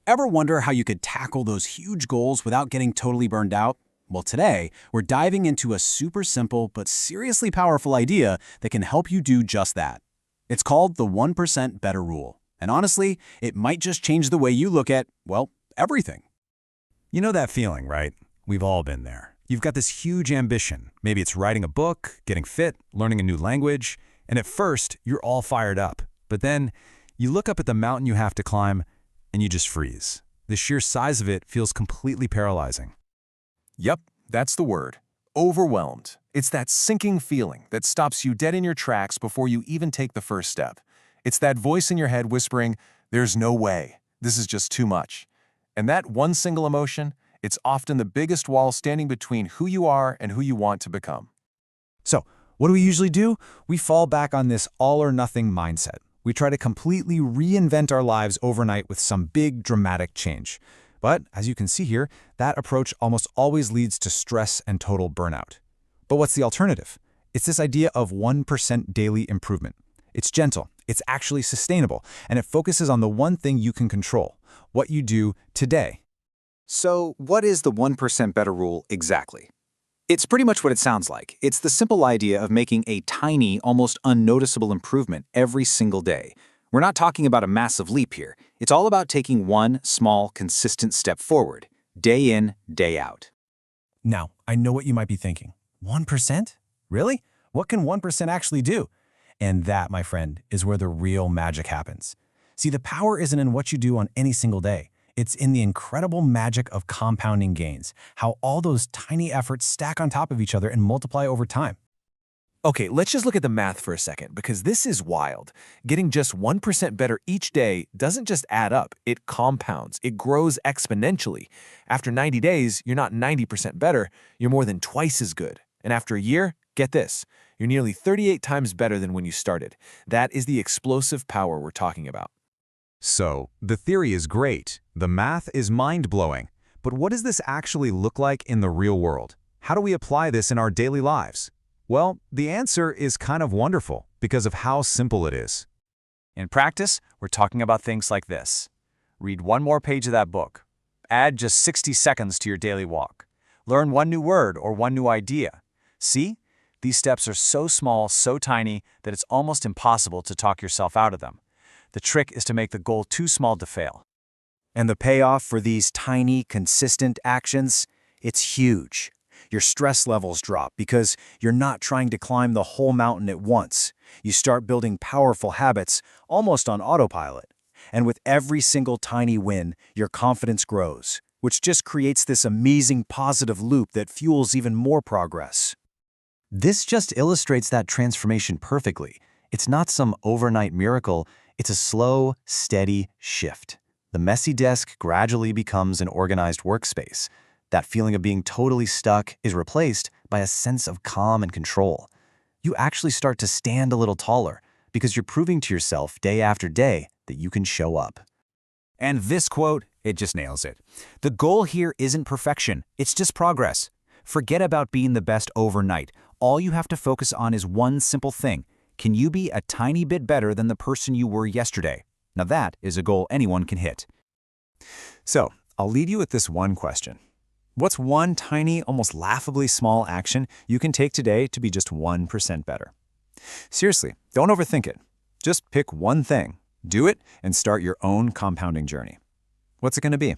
Ever wonder how you could tackle those huge goals without getting totally burned out? Well, today, we're diving into a super simple but seriously powerful idea that can help you do just that. It's called the 1% Better Rule. And honestly, it might just change the way you look at, well, everything. You know that feeling, right? We've all been there. You've got this huge ambition. Maybe it's writing a book, getting fit, learning a new language, and at first, you're all fired up. But then, you look up at the mountain you have to climb, and you just freeze. The sheer size of it feels completely paralyzing. Yep, that's the word. Overwhelmed. It's that sinking feeling that stops you dead in your tracks before you even take the first step. It's that voice in your head whispering, "There's no way. This is just too much." And that one single emotion, it's often the biggest wall standing between who you are and who you want to become. So, what do we usually do? We fall back on this all-or-nothing mindset. We try to completely reinvent our lives overnight with some big, dramatic change. But, as you can see here, that approach almost always leads to stress and total burnout. But what's the alternative? It's this idea of 1% daily improvement. It's gentle, it's actually sustainable, and it focuses on the one thing you can control, what you do today. So, what is the 1% better rule exactly? It's pretty much what it sounds like. It's the simple idea of making a tiny, almost unnoticeable improvement every single day. We're not talking about a massive leap here. It's all about taking one small, consistent step forward, day in, day out. Now, I know what you might be thinking. 1%? Really? What can 1% actually do? And that, my friend, is where the real magic happens. See, the power isn't in what you do on any single day. It's in the incredible magic of compounding gains, how all those tiny efforts stack on top of each other and multiply over time. Okay, let's just look at the math for a second, because this is wild. Getting just 1% better each day doesn't just add up, it compounds, it grows exponentially. After 90 days, you're not 90% better, you're more than twice as good. And after a year, get this, you're nearly 38 times better than when you started. That is the explosive power we're talking about. So, the theory is great, the math is mind-blowing, but what does this actually look like in the real world? How do we apply this in our daily lives? Well, the answer is kind of wonderful because of how simple it is. In practice, we're talking about things like this. Read one more page of that book. Add just 60 seconds to your daily walk. Learn one new word or one new idea. See? These steps are so small, so tiny, that it's almost impossible to talk yourself out of them. The trick is to make the goal too small to fail. And the payoff for these tiny, consistent actions, it's huge. Your stress levels drop because you're not trying to climb the whole mountain at once. You start building powerful habits almost on autopilot. And with every single tiny win, your confidence grows, which just creates this amazing positive loop that fuels even more progress. This just illustrates that transformation perfectly. It's not some overnight miracle, it's a slow, steady shift. The messy desk gradually becomes an organized workspace. That feeling of being totally stuck is replaced by a sense of calm and control. You actually start to stand a little taller because you're proving to yourself day after day that you can show up. And this quote, it just nails it. The goal here isn't perfection, it's just progress. Forget about being the best overnight. All you have to focus on is one simple thing. Can you be a tiny bit better than the person you were yesterday? Now that is a goal anyone can hit. So, I'll leave you with this one question. What's one tiny, almost laughably small action you can take today to be just 1% better? Seriously, don't overthink it. Just pick one thing, do it, and start your own compounding journey. What's it going to be?